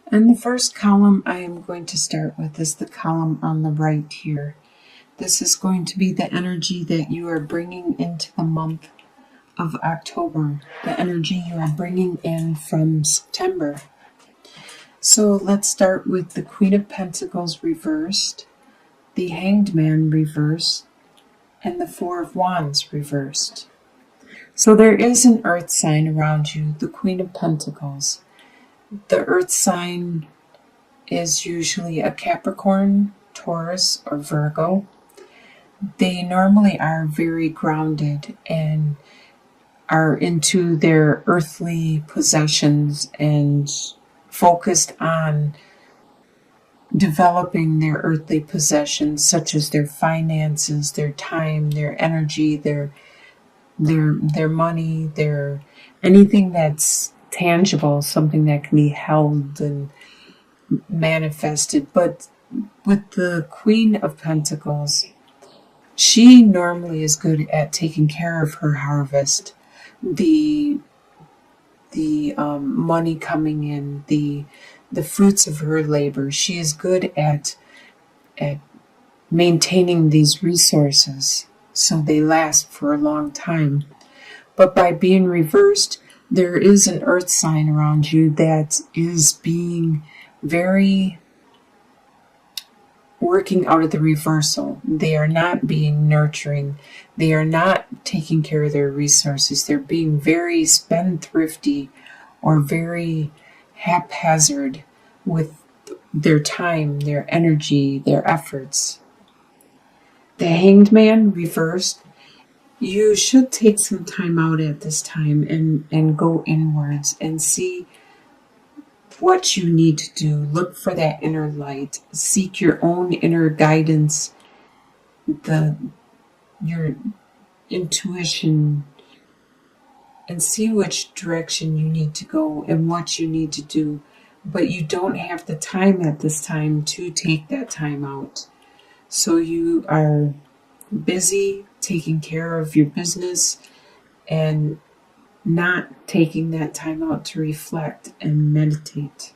And the first column I am going to start with is the column on the right here. This is going to be the energy that you are bringing into the month of October, the energy you are bringing in from September. So let's start with the Queen of Pentacles reversed, the Hanged Man reversed, and the Four of Wands reversed. So there is an earth sign around you, the Queen of Pentacles. The earth sign is usually a Capricorn, Taurus, or Virgo. They normally are very grounded and are into their earthly possessions and focused on developing their earthly possessions, such as their finances, their time, their energy, their money, their anything that's tangible, something that can be held and manifested. But with the Queen of Pentacles, she normally is good at taking care of her harvest, the money coming in, the fruits of her labor. She is good at maintaining these resources so they last for a long time. But by being reversed, there is an earth sign around you that is being very working out of the reversal. They are not being nurturing. They are not taking care of their resources. They're being very spendthrifty or very haphazard with their time, their energy, their efforts. The Hanged Man reversed. You should take some time out at this time and go inwards and see what you need to do. Look for that inner light. Seek your own inner guidance, your intuition, and see which direction you need to go and what you need to do. But you don't have the time at this time to take that time out. So you are busy taking care of your business and not taking that time out to reflect and meditate.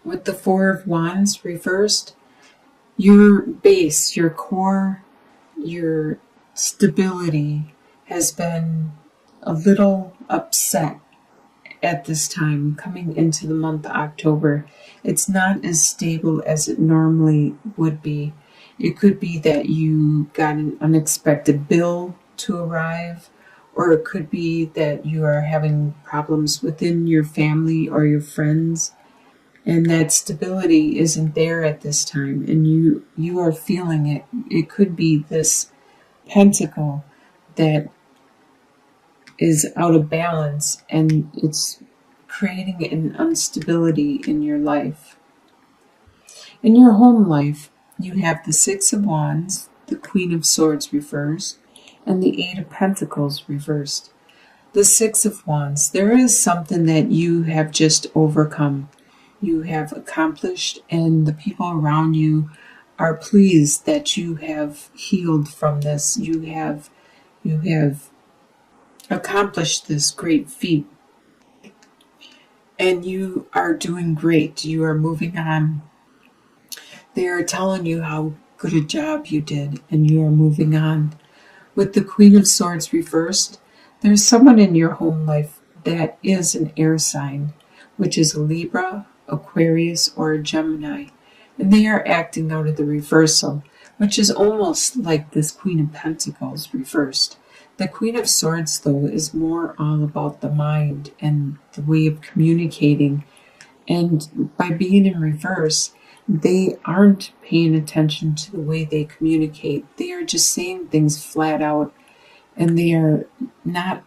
With the Four of Wands reversed, your base, your core, your stability has been a little upset at this time coming into the month of October. It's not as stable as it normally would be. It could be that you got an unexpected bill to arrive, or it could be that you are having problems within your family or your friends, and that stability isn't there at this time, and you are feeling it. It could be this pentacle that is out of balance, and it's creating an instability in your life. In your home life, you have the Six of Wands, the Queen of Swords reversed, and the Eight of Pentacles reversed. The Six of Wands, there is something that you have just overcome. You have accomplished, and the people around you are pleased that you have healed from this. You have accomplished this great feat, and you are doing great. You are moving on. They are telling you how good a job you did, and you are moving on. With the Queen of Swords reversed, there's someone in your home life that is an air sign, which is a Libra, Aquarius, or a Gemini, and they are acting out of the reversal, which is almost like this Queen of Pentacles reversed. The Queen of Swords, though, is more all about the mind and the way of communicating, and by being in reverse, they aren't paying attention to the way they communicate. They are just saying things flat out, and they are not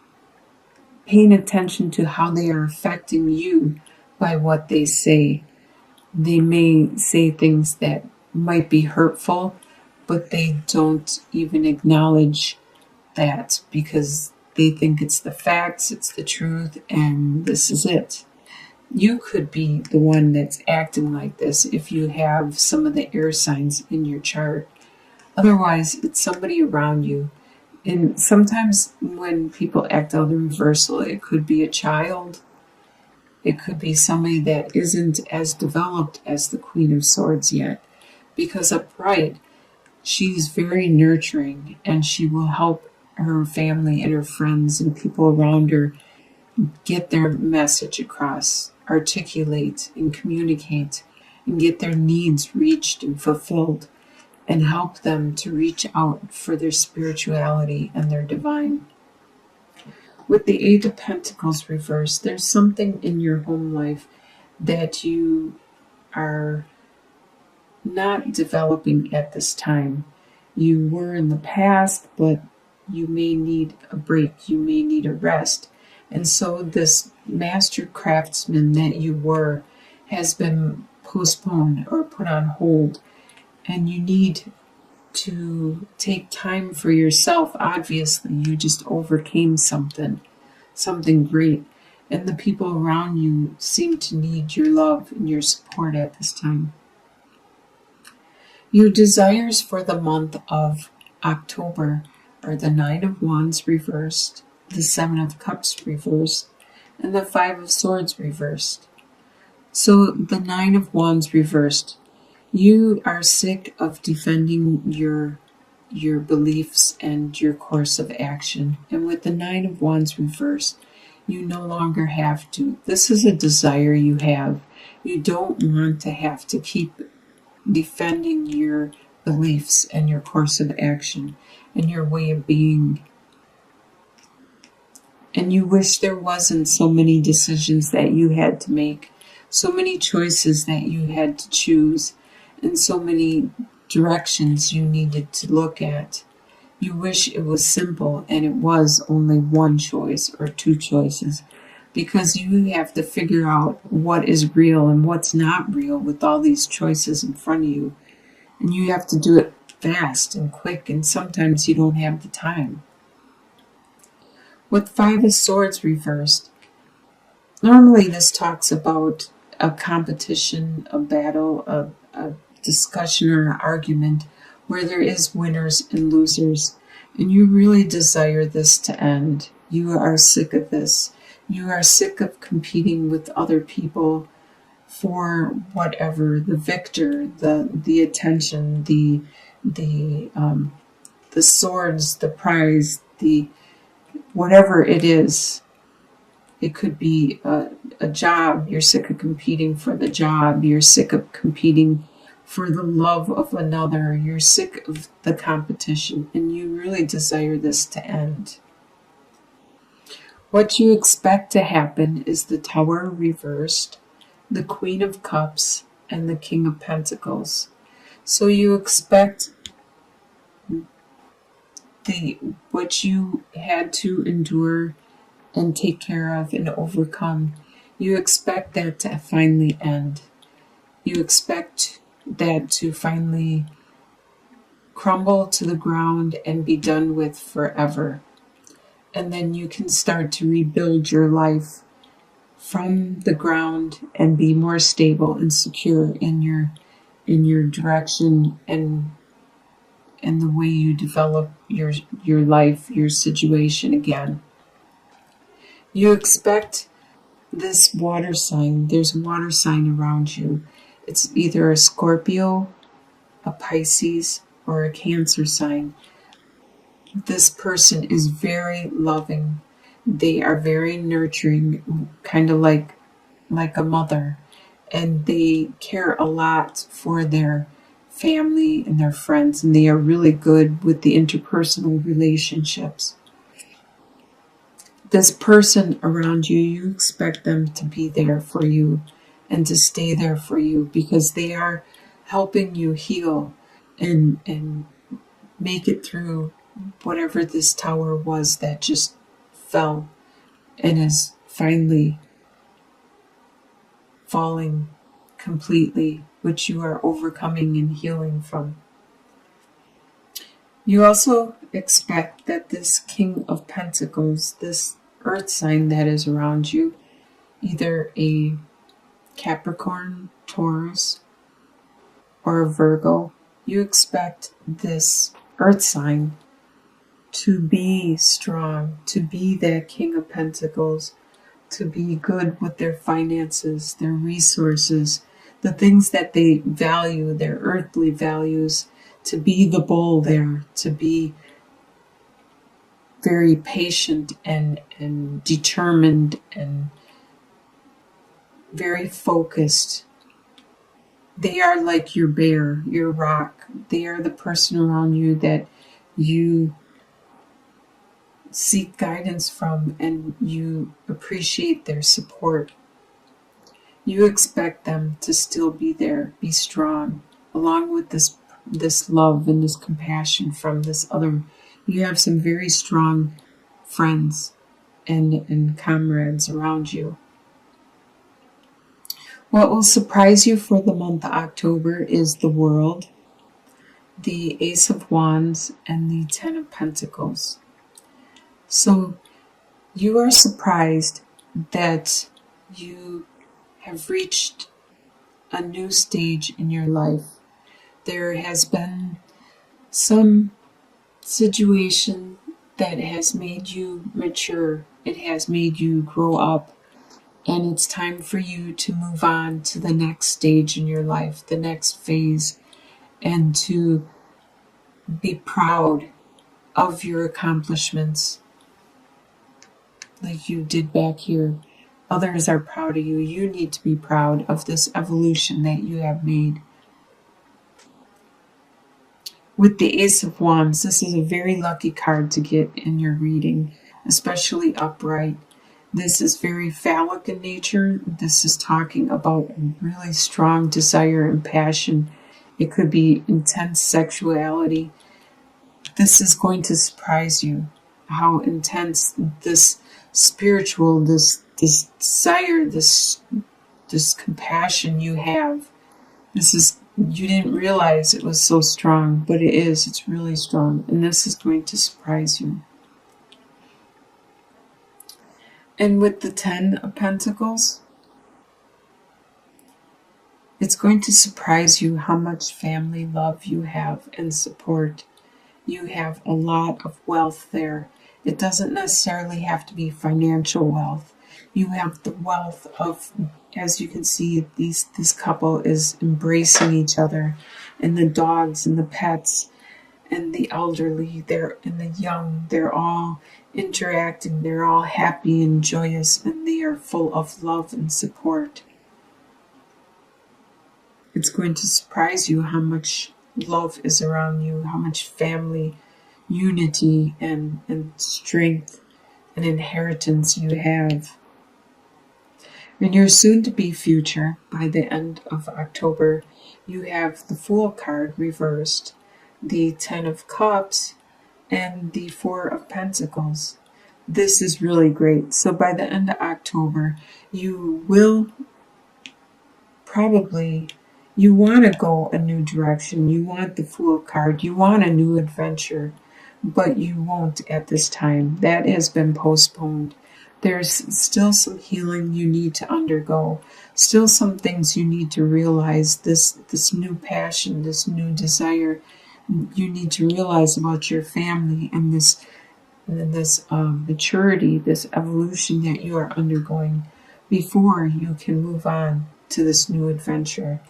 paying attention to how they are affecting you by what they say. They may say things that might be hurtful, but they don't even acknowledge that because they think it's the facts, it's the truth, and this is it. You could be the one that's acting like this if you have some of the air signs in your chart. Otherwise, it's somebody around you. And sometimes when people act out of the reversal, it could be a child. It could be somebody that isn't as developed as the Queen of Swords yet. Because upright, she's very nurturing and she will help her family and her friends and people around her get their message across, articulate and communicate, and get their needs reached and fulfilled, and help them to reach out for their spirituality and their divine. With the Eight of Pentacles reversed, there's something in your home life that you are not developing at this time. You were in the past, but you may need a break. You may need a rest. And so this master craftsman that you were has been postponed or put on hold. And you need to take time for yourself. Obviously, you just overcame something great. And the people around you seem to need your love and your support at this time. Your desires for the month of October are the Nine of Wands reversed, the Seven of Cups reversed, and the Five of Swords reversed. So the Nine of Wands reversed. You are sick of defending your beliefs and your course of action. And with the Nine of Wands reversed, you no longer have to. This is a desire you have. You don't want to have to keep defending your beliefs and your course of action and your way of being. And you wish there wasn't so many decisions that you had to make, so many choices that you had to choose, and so many directions you needed to look at. You wish it was simple and it was only one choice or two choices, because you have to figure out what is real and what's not real with all these choices in front of you. And you have to do it fast and quick, and sometimes you don't have the time. With Five of Swords reversed, normally this talks about a competition, a battle, a discussion or an argument where there is winners and losers, and you really desire this to end. You are sick of this. You are sick of competing with other people for whatever, the victor, the attention, the swords, the prize, the whatever it is. It could be a job. You're sick of competing for the job. You're sick of competing for the love of another. You're sick of the competition, and you really desire this to end. What you expect to happen is the Tower reversed, the Queen of Cups, and the King of Pentacles. So you expect what you had to endure and take care of and overcome. You expect that to finally end. You expect that to finally crumble to the ground and be done with forever. And then you can start to rebuild your life from the ground and be more stable and secure in your direction and the way you develop your life, your situation again. You expect this water sign. There's a water sign around you. It's either a Scorpio, a Pisces, or a Cancer sign. This person is very loving. They are very nurturing, kind of like a mother. And they care a lot for their family and their friends. And they are really good with the interpersonal relationships. This person around you, you expect them to be there for you and to stay there for you, because they are helping you heal and make it through whatever this tower was that just fell and is finally falling completely, which you are overcoming and healing from. You also expect that this King of Pentacles, this earth sign that is around you, either a Capricorn, Taurus, or a Virgo, you expect this earth sign to be strong, to be that King of Pentacles, to be good with their finances, their resources, the things that they value, their earthly values, to be the bull there, to be very patient and determined and very focused. They are like your bear, your rock. They are the person around you that you seek guidance from and you appreciate their support. You expect them to still be there, be strong, along with this love and this compassion from this other. You have some very strong friends and comrades around you. What will surprise you for the month of October is the World, the Ace of Wands, and the Ten of Pentacles. So you are surprised that you have reached a new stage in your life. There has been some situation that has made you mature. It has made you grow up. And it's time for you to move on to the next stage in your life, the next phase, and to be proud of your accomplishments like you did back here. Others are proud of you. You need to be proud of this evolution that you have made. With the Ace of Wands, this is a very lucky card to get in your reading, especially upright. This is very phallic in nature. This is talking about a really strong desire and passion. It could be intense sexuality. This is going to surprise you, how intense this spiritual, this desire, this compassion you have. You didn't realize it was so strong, but it is. It's really strong, and this is going to surprise you. And with the Ten of Pentacles, it's going to surprise you how much family love you have and support. You have a lot of wealth there. It doesn't necessarily have to be financial wealth. You have the wealth of, as you can see, this couple is embracing each other, and the dogs and the pets and the elderly, and the young, they're all interacting. They're all happy and joyous, and they are full of love and support. It's going to surprise you how much love is around you, how much family unity and strength and inheritance you have. In your soon-to-be future, by the end of October, you have the Fool card reversed, the Ten of Cups, and the Four of Pentacles. This is really great. So by the end of October, you will probably, you want to go a new direction. You want the Fool card. You want a new adventure, but you won't at this time. That has been postponed. There's still some healing you need to undergo. Still some things you need to realize. This new passion, this new desire, you need to realize about your family and this maturity, this evolution that you are undergoing before you can move on to this new adventure.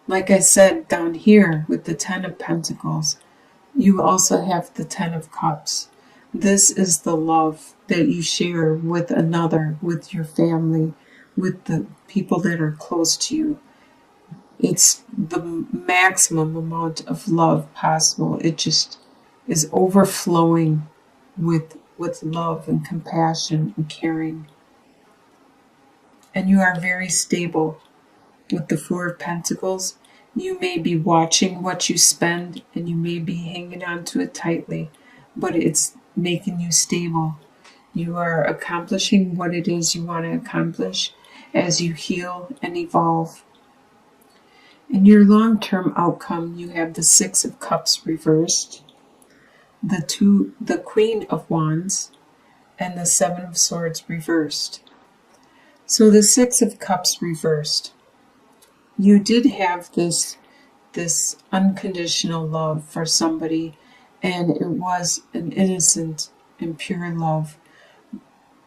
Like I said down here with the Ten of Pentacles, you also have the Ten of Cups. This is the love that you share with another, with your family, with the people that are close to you. It's the maximum amount of love possible. It just is overflowing with love and compassion and caring. And you are very stable. With the Four of Pentacles, you may be watching what you spend and you may be hanging on to it tightly, but it's making you stable. You are accomplishing what it is you want to accomplish as you heal and evolve. In your long-term outcome, you have the Six of Cups reversed, the Queen of Wands, and the Seven of Swords reversed. So the Six of Cups reversed. You did have this unconditional love for somebody, and it was an innocent and pure love.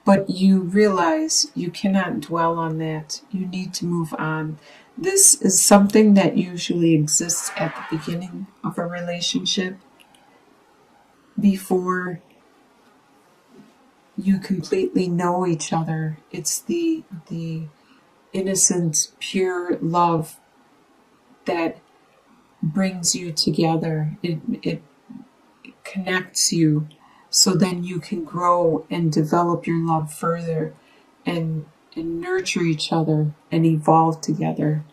But you realize you cannot dwell on that. You need to move on. This is something that usually exists at the beginning of a relationship before you completely know each other. It's the innocent, pure love that brings you together. It connects you so then you can grow and develop your love further and nurture each other and evolve together.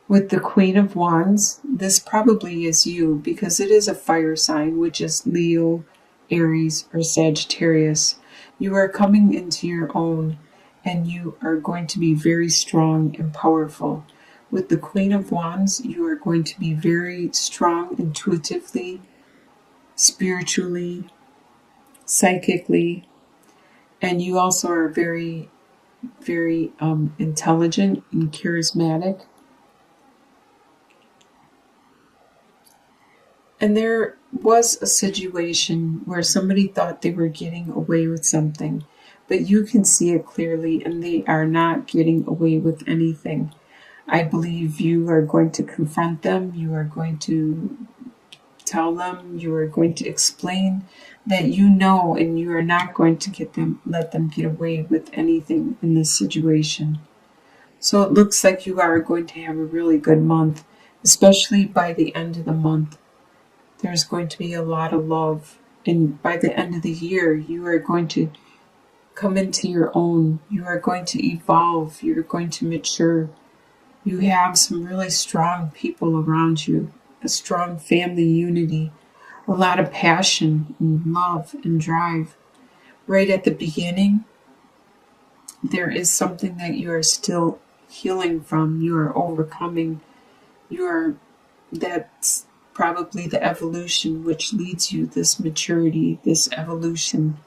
With the Queen of Wands, this probably is you because it is a fire sign, which is Leo, Aries, or Sagittarius. You are coming into your own and you are going to be very strong and powerful. With the Queen of Wands, you are going to be very strong intuitively, spiritually, psychically, and you also are very, very intelligent and charismatic. And there was a situation where somebody thought they were getting away with something, but you can see it clearly and they are not getting away with anything. I believe you are going to confront them, you are going to tell them, you are going to explain that you know and you are not going to let them get away with anything in this situation. So it looks like you are going to have a really good month, especially by the end of the month. There's going to be a lot of love. And by the end of the year, you are going to come into your own. You are going to evolve. You're going to mature. You have some really strong people around you, a strong family unity, a lot of passion and love and drive. Right at the beginning, there is something that you are still healing from. You are overcoming. That's probably the evolution which leads you, this maturity, this evolution.